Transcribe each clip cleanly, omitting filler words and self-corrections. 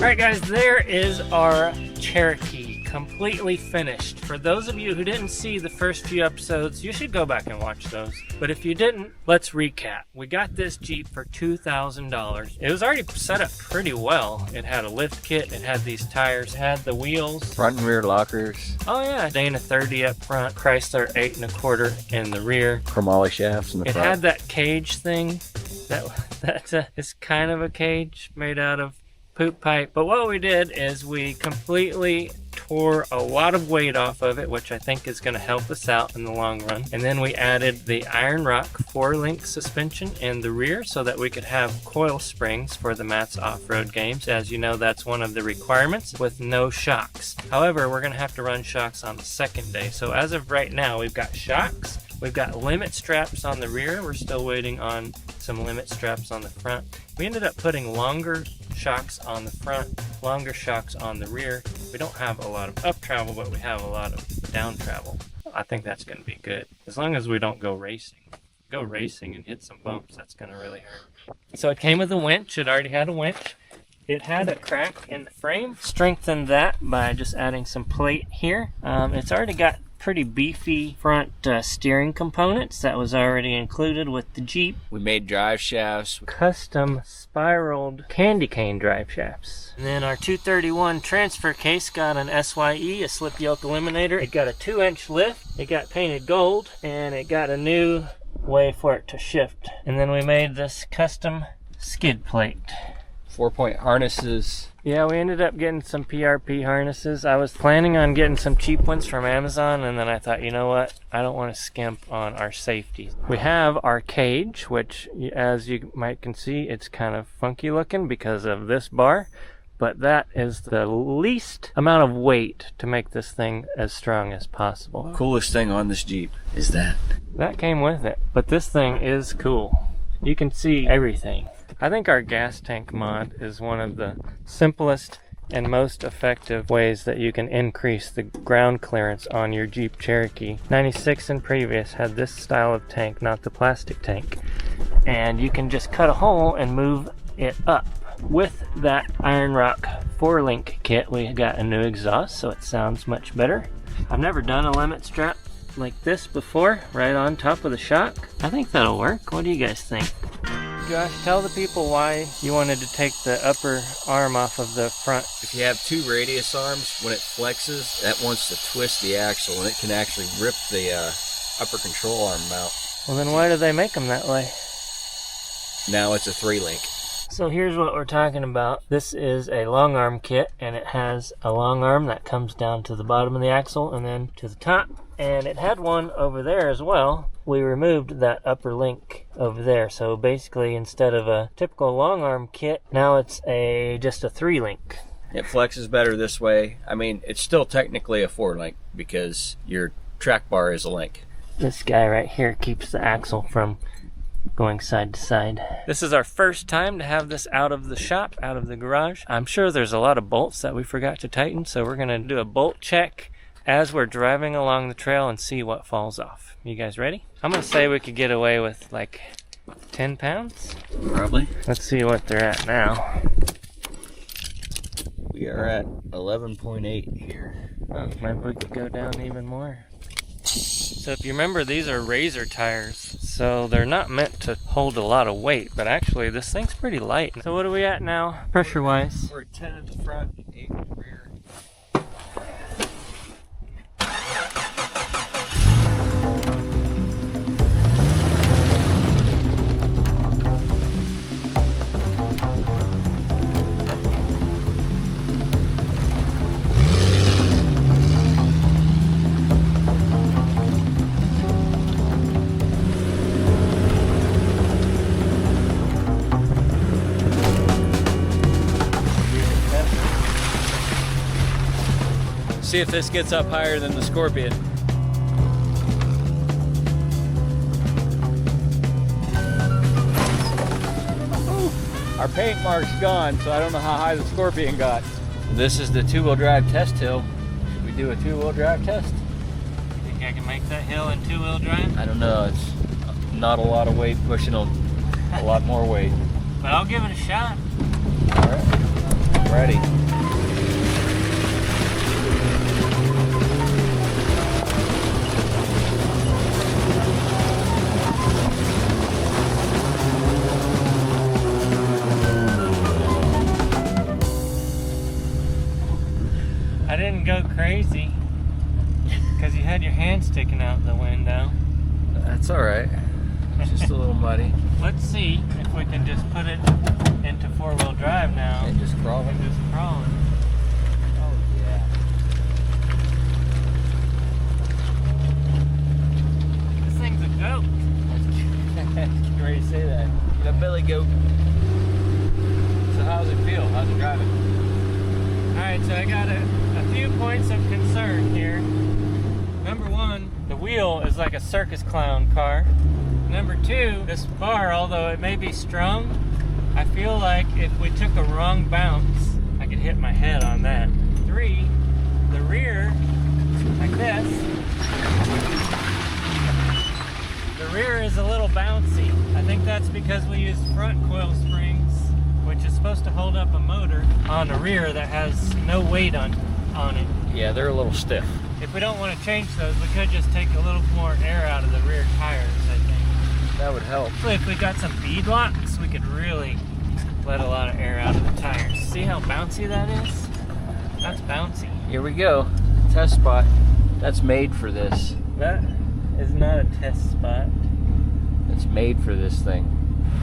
Alright guys, there is our Cherokee, completely finished. For those of you who didn't see the first few episodes, you should go back and watch those. But if you didn't, let's recap. We got this Jeep for $2,000. It was already set up pretty well. It had a lift kit, it had these tires, it had the wheels. Front and rear lockers. Oh yeah, Dana 30 up front, Chrysler 8 1/4 in the rear. Chromoly shafts in the front. It had that cage thing. It's kind of a cage made out of poop pipe. But what we did is we completely tore a lot of weight off of it, which I think is going to help us out in the long run. And then we added the Iron Rock 4-link suspension in the rear so that we could have coil springs for the Matt's Offroad Games. As you know, that's one of the requirements with no shocks. However, we're going to have to run shocks on the second day. So as of right now, we've got shocks. We've got limit straps on the rear. We're still waiting on some limit straps on the front. We ended up putting longer shocks on the front, longer shocks on the rear. We don't have a lot of up travel, but we have a lot of down travel. I think that's going to be good. As long as we don't go racing. Go racing and hit some bumps, that's going to really hurt. So it came with a winch. It already had a winch. It had a crack in the frame. Strengthened that by just adding some plate here. It's already got pretty beefy front steering components that was already included with the Jeep. We made drive shafts. Custom spiraled candy cane drive shafts. And then our 231 transfer case got an SYE, a slip yoke eliminator. It got a 2-inch lift. It got painted gold, and it got a new way for it to shift. And then we made this custom skid plate. 4-point harnesses. Yeah, we ended up getting some PRP harnesses. I was planning on getting some cheap ones from Amazon, and then I thought, you know what? I don't want to skimp on our safety. We have our cage, which, as you might can see, it's kind of funky looking because of this bar, but that is the least amount of weight to make this thing as strong as possible. Coolest thing on this Jeep is that. That came with it, but this thing is cool. You can see everything. I think our gas tank mod is one of the simplest and most effective ways that you can increase the ground clearance on your Jeep Cherokee. 96 and previous had this style of tank, not the plastic tank. And you can just cut a hole and move it up. With that Iron Rock 4-link kit, we got a new exhaust, so it sounds much better. I've never done a limit strap like this before, right on top of the shock. I think that'll work. What do you guys think? Josh, tell the people why you wanted to take the upper arm off of the front. If you have 2 radius arms, when it flexes, that wants to twist the axle, and it can actually rip the upper control arm out. Well, then why do they make them that way? Now it's a 3-link. So here's what we're talking about. This is a long arm kit, and it has a long arm that comes down to the bottom of the axle and then to the top. And it had one over there as well. We removed that upper link over there. So basically, instead of a typical long arm kit, now it's just a 3-link. It flexes better this way. I mean, it's still technically a 4-link because your track bar is a link. This guy right here keeps the axle from going side to side. This is our first time to have this out of the shop, out of the garage. I'm sure there's a lot of bolts that we forgot to tighten, so we're going to do a bolt check as we're driving along the trail and see what falls off. You guys ready? I'm going to say we could get away with like 10 pounds. Probably. Let's see what they're at now. We are at 11.8 here. Oh, maybe we could go down even more. So if you remember, these are razor tires, so they're not meant to hold a lot of weight, but actually this thing's pretty light. So what are we at now, pressure-wise? We're at 10 at the front and 8 at the rear. See if this gets up higher than the Scorpion. Our paint mark's gone, so I don't know how high the Scorpion got. This is the 2-wheel drive test hill. Should we do a 2-wheel drive test? You think I can make that hill in 2-wheel drive? I don't know. It's not a lot of weight pushing a lot more weight. But I'll give it a shot. All right. Ready. I didn't go crazy because you had your hand sticking out the window. That's all right. It's just a little muddy. Let's see if we can just put it into four-wheel drive now. And just crawling. And just crawling. Oh yeah. This thing's a goat. Get ready to say that. The belly goat. So how's it feel? How's it driving? Alright, so I got a few points of concern here. Number one, the wheel is like a circus clown car. Number two, this bar, although it may be strung, I feel like if we took a wrong bounce, I could hit my head on that. Three, the rear, like this, the rear is a little bouncy. I think that's because we use front coil springs, which is supposed to hold up a motor on the rear that has no weight on it. Yeah, they're a little stiff. If we don't want to change those, we could just take a little more air out of the rear tires, I think. That would help. So if we got some bead locks, we could really let a lot of air out of the tires. See how bouncy that is? That's bouncy. Here we go. Test spot. That's made for this. That is not a test spot. It's made for this thing.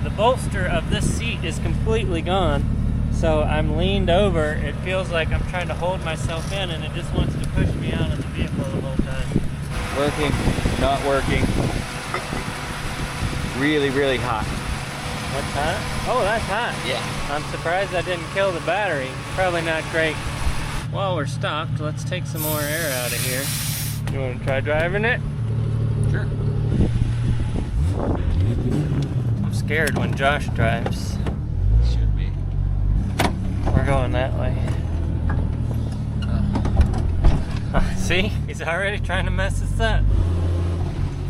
The bolster of this seat is completely gone, so I'm leaned over. It feels like I'm trying to hold myself in, and it just wants to push me out of the vehicle the whole time. Working, not working. Really, really hot. What's hot? Oh, that's hot. Yeah. I'm surprised I didn't kill the battery. Probably not great. While we're stopped, let's take some more air out of here. You want to try driving it? Sure. I'm scared when Josh drives. Should be. We're going that way. See? He's already trying to mess us up.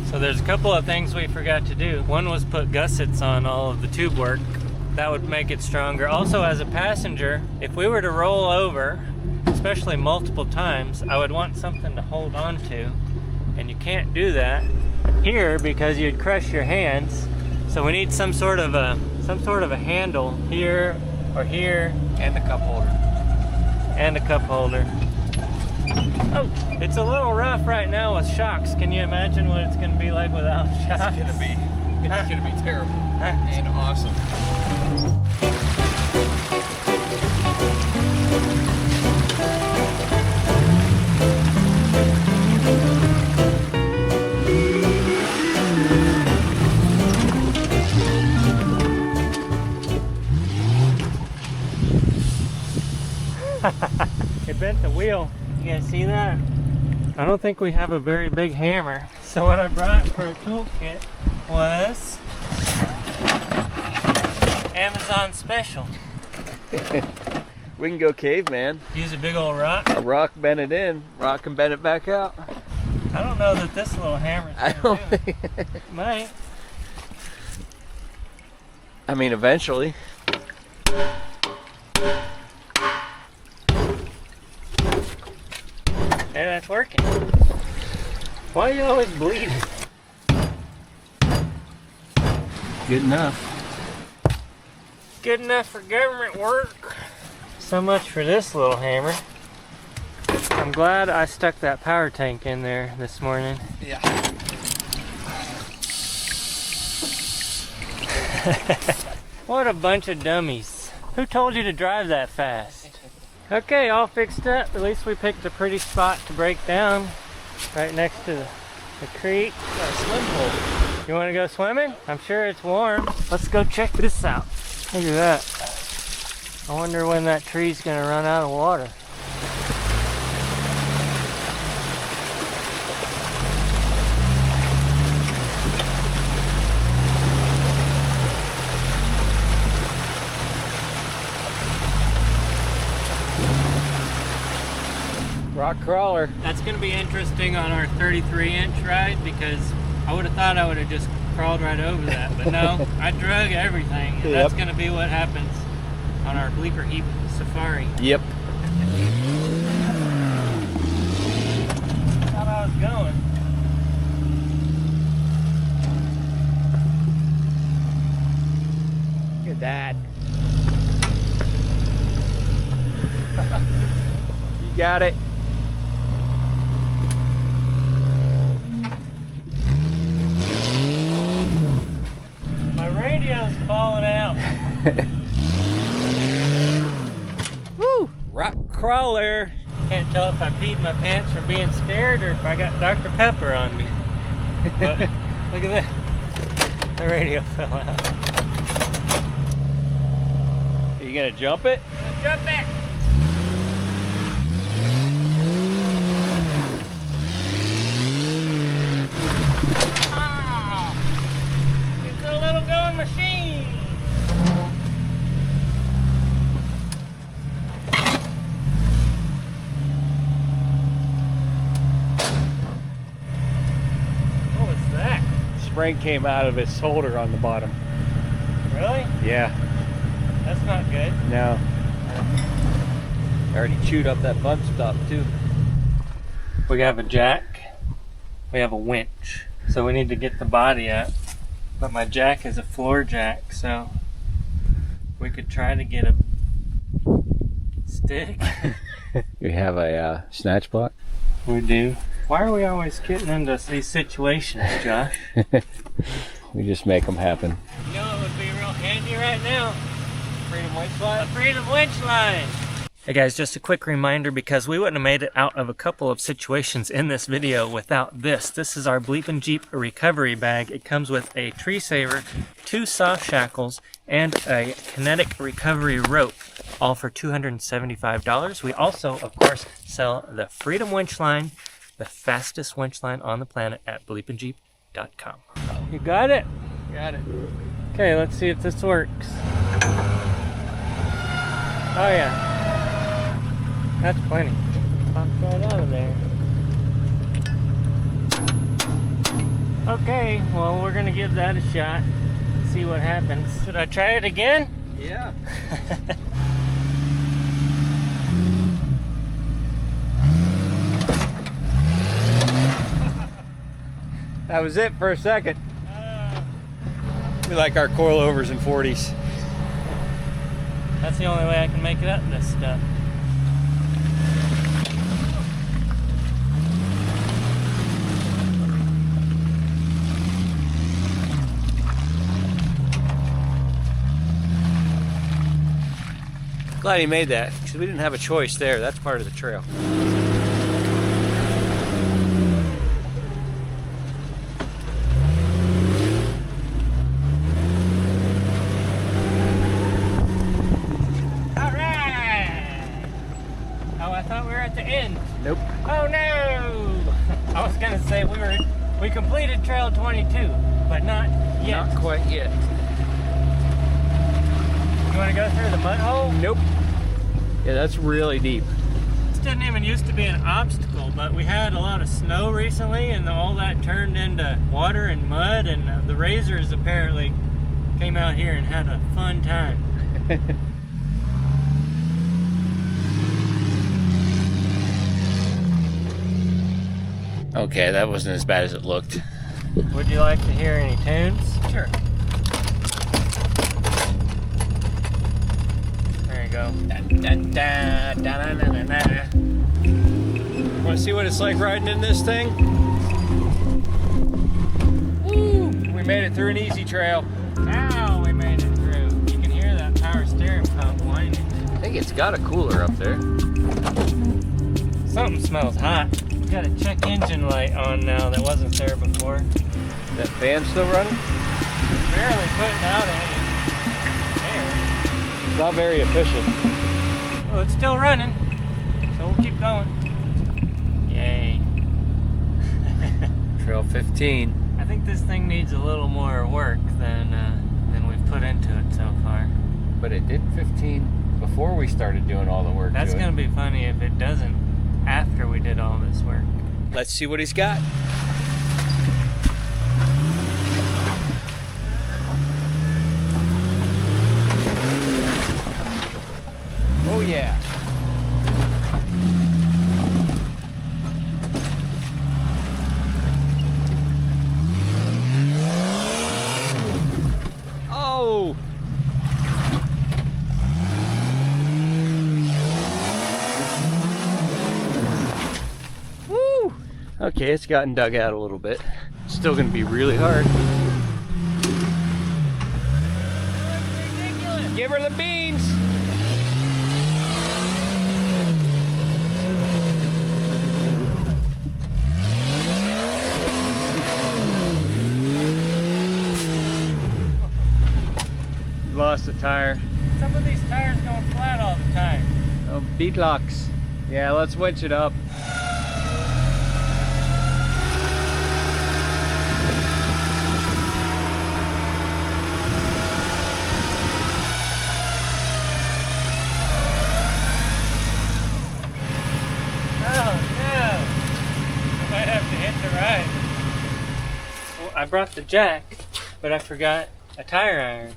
So there's a couple of things we forgot to do. One was put gussets on all of the tube work. That would make it stronger. Also, as a passenger, if we were to roll over, especially multiple times, I would want something to hold on to. And you can't do that here because you'd crush your hands. So we need some sort of a handle here or here. And a cup holder. And a cup holder. Oh, it's a little rough right now with shocks. Can you imagine what it's going to be like without shocks? It's gonna be terrible and awesome. It bent the wheel. You guys see that? I don't think we have a very big hammer. So what I brought for a toolkit was Amazon special. We can go caveman. Use a big old rock. A rock, bend it in. Rock and bend it back out. I don't know that this little hammer's I gonna don't do think. it. Might. I mean, eventually. Hey, that's working. Why are you always bleeding? Good enough. Good enough for government work. So much for this little hammer. I'm glad I stuck that power tank in there this morning. Yeah. What a bunch of dummies. Who told you to drive that fast? Okay, all fixed up. At least we picked a pretty spot to break down. Right next to the creek. Got a swim hole. You want to go swimming? I'm sure it's warm. Let's go check this out. Look at that. I wonder when that tree's gonna run out of water. Rock crawler. That's gonna be interesting on our 33-inch ride because I would have thought I would have just crawled right over that, but no, I drug everything, and that's gonna be what happens on our BleepinJeep Safari. Yep. That's how I was going. Look at that. You got it. My radio's falling out. Woo! Rock crawler. Can't tell if I peed my pants from being scared or if I got Dr. Pepper on me. But look at that. The radio fell out. Are you gonna jump it? Jump it! Ah, it's a little going machine. What was that? Spring came out of its holder on the bottom. Really? Yeah. That's not good. No. I already chewed up that bump stop too. We have a jack. We have a winch. So we need to get the body up. But my jack is a floor jack, so we could try to get a stick. You have a snatch block? We do. Why are we always getting into these situations, Josh? We just make them happen. You know it would be real handy right now? Freedom winch line? A freedom winch line! Hey guys, just a quick reminder because we wouldn't have made it out of a couple of situations in this video without this. This is our BleepinJeep recovery bag. It comes with a tree saver, 2 soft shackles, and a kinetic recovery rope, all for $275. We also, of course, sell the Freedom Winch Line, the fastest winch line on the planet at BleepinJeep.com. You got it? Got it. Okay, let's see if this works. Oh yeah. That's plenty. Popped right out of there. Okay, well we're gonna give that a shot. See what happens. Should I try it again? Yeah. That was it for a second. We like our coilovers and 40s. That's the only way I can make it up in this stuff. Glad he made that, because we didn't have a choice there. That's part of the trail. Nope. Oh no! I was gonna say we completed trail 22, but not yet. Not quite yet. You want to go through the mud hole? Nope. Yeah, that's really deep. This didn't even used to be an obstacle, but we had a lot of snow recently, and all that turned into water and mud, and the Razors apparently came out here and had a fun time. Okay, that wasn't as bad as it looked. Would you like to hear any tunes? Sure. There you go. Want to see what it's like riding in this thing? Woo! We made it through an easy trail. Ow, we made it through. You can hear that power steering pump whining. I think it's got a cooler up there. Something smells hot. Got a check engine light on now that wasn't there before. That fan still running? Barely putting out any air. It's not very efficient. Well, it's still running, so we'll keep going. Yay. Trail 15. I think this thing needs a little more work than we've put into it so far. But it did 15 before we started doing all the work. That's going to be funny if it doesn't after we did all this work. Let's see what he's got. Okay, it's gotten dug out a little bit. Still gonna be really hard. Give her the beans! Lost a tire. Some of these tires going flat all the time. Oh, beat locks. Yeah, let's winch it up. I brought the jack, but I forgot a tire iron.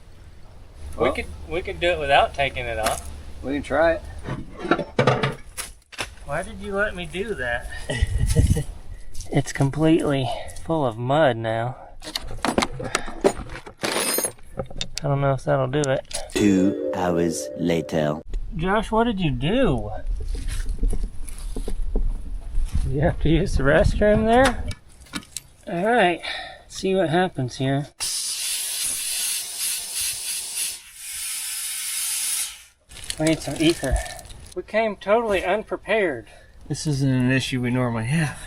Well, we could do it without taking it off. We can try it. Why did you let me do that? It's completely full of mud now. I don't know if that'll do it. 2 hours later. Josh, what did you do? You have to use the restroom there? All right. See what happens here. We need some ether. We came totally unprepared. This isn't an issue we normally have.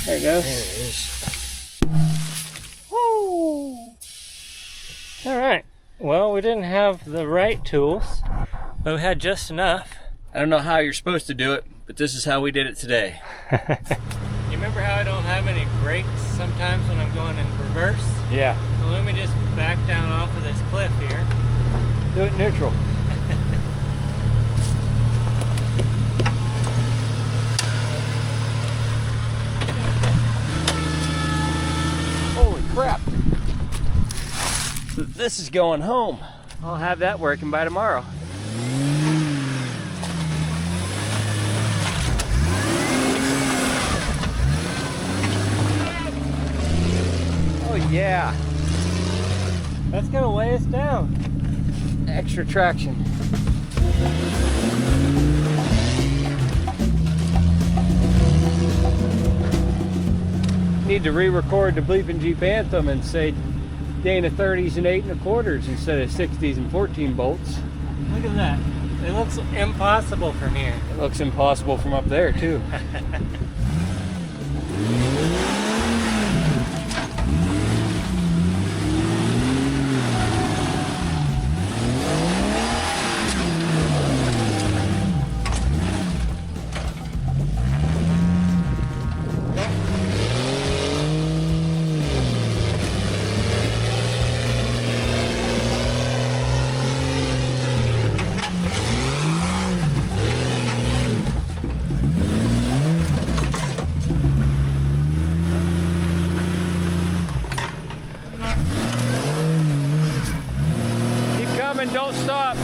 There it goes. There it is. Woo! All right. Well, we didn't have the right tools, but we had just enough. I don't know how you're supposed to do it, but this is how we did it today. You remember how I don't have any brakes sometimes when I'm going in reverse? Yeah. So let me just back down off of this cliff here. Do it neutral. Holy crap. So this is going home. I'll have that working by tomorrow. Oh yeah. That's gonna weigh us down. Extra traction. Need to re-record the BleepinJeep anthem and say Dana 30s and 8 1/4 instead of 60s and 14 bolts. Look at that. It looks impossible from here. It looks impossible from up there too. Don't stop.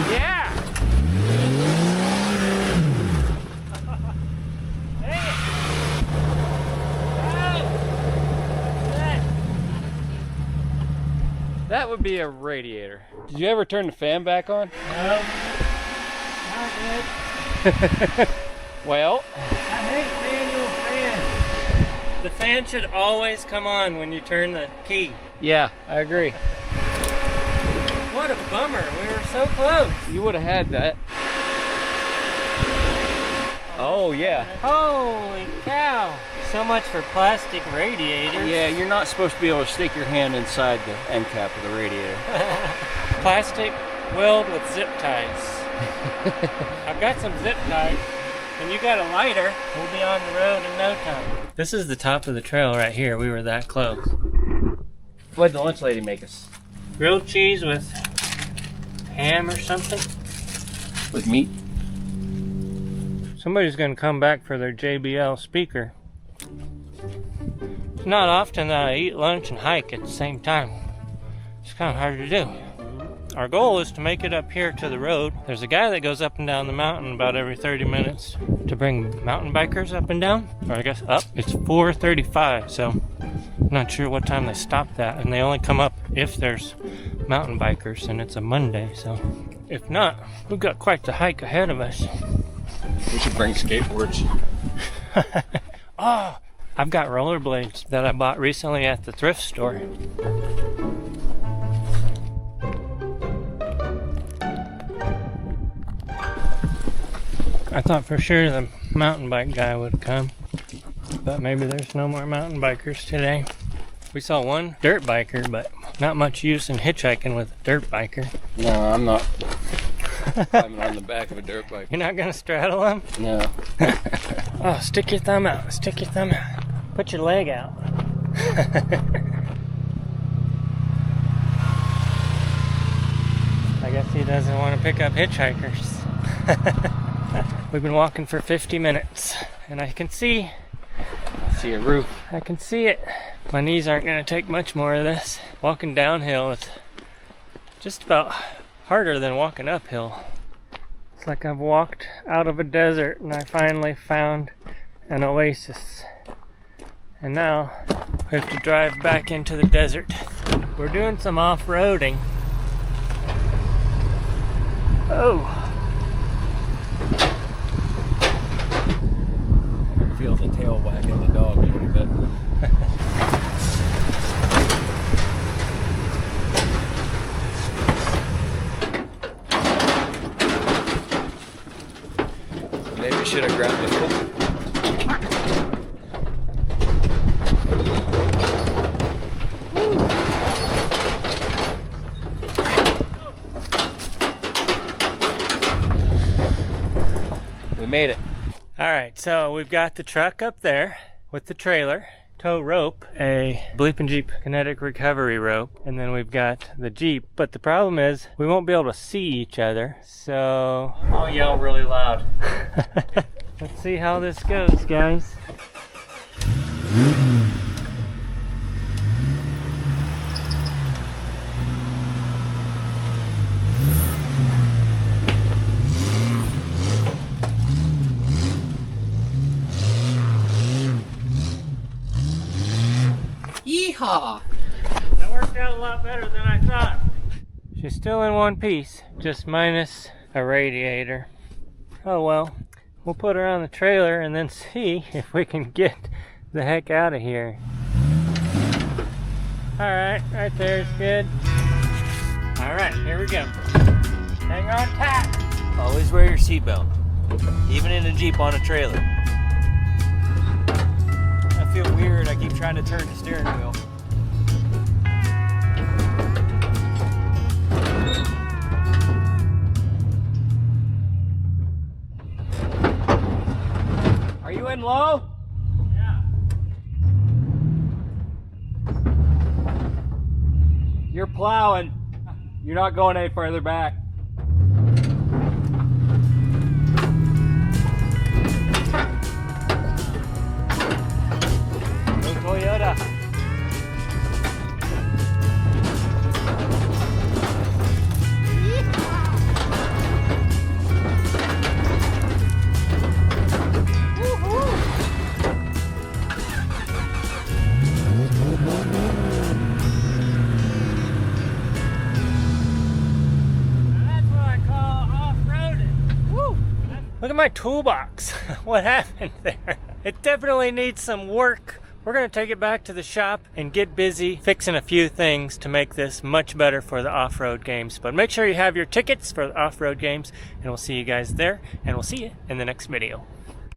Yeah. That would be a radiator. Did you ever turn the fan back on? No. Not good. Well, I hate manual fans. The fan should always come on when you turn the key. yeah, I agree. What a bummer. We were so close. You would have had that. Oh, yeah. Holy cow. So much for plastic radiators. Yeah, you're not supposed to be able to stick your hand inside the end cap of the radiator. Plastic weld with zip ties. I've got some zip ties. And you got a lighter, we'll be on the road in no time. This is the top of the trail right here. We were that close. What did the lunch lady make us? Grilled cheese with ham or something. With meat? Somebody's gonna come back for their JBL speaker. It's not often that I eat lunch and hike at the same time. It's kind of hard to do. our goal is to make it up here to the road. There's a guy that goes up and down the mountain about every 30 minutes to bring mountain bikers up and down, or I guess up. It's 4:35, so I'm not sure what time they stop that, and they only come up if there's mountain bikers, and it's a Monday, so if not, we've got quite the hike ahead of us. We should bring skateboards. Oh, I've got rollerblades that I bought recently at the thrift store. I thought for sure the mountain bike guy would come, but maybe there's no more mountain bikers today. We saw one dirt biker, but not much use in hitchhiking with a dirt biker. No, I'm not climbing on the back of a dirt bike. You're not gonna straddle him? No. Oh, stick your thumb out. Stick your thumb out. Put your leg out. I guess he doesn't want to pick up hitchhikers. We've been walking for 50 minutes, and I can see a roof. I can see it. My knees aren't going to take much more of this. Walking downhill is just about harder than walking uphill. It's like I've walked out of a desert and I finally found an oasis. And now we have to drive back into the desert. We're doing some off-roading. Oh! Feel the tail wagging the dog a little bit. Maybe we should have grabbed the hook. We made it. Alright, so we've got the truck up there with the trailer, tow rope, a BleepinJeep kinetic recovery rope, and then we've got the Jeep. But the problem is we won't be able to see each other, so I'll yell really loud. let's see how this goes, guys. Yeehaw! That worked out a lot better than I thought. She's still in one piece, just minus a radiator. Oh well, we'll put her on the trailer and then see if we can get the heck out of here. Alright, right there is good. Alright, here we go. Hang on tight. Always wear your seatbelt, even in a Jeep on a trailer. I feel weird, I keep trying to turn the steering wheel. Are you in low? Yeah. You're plowing. You're not going any further back. Toyota. Look at my toolbox. What happened there? It definitely needs some work. We're going to take it back to the shop and get busy fixing a few things to make this much better for the Offroad Games. But make sure you have your tickets for the Offroad Games, and we'll see you guys there, and we'll see you in the next video.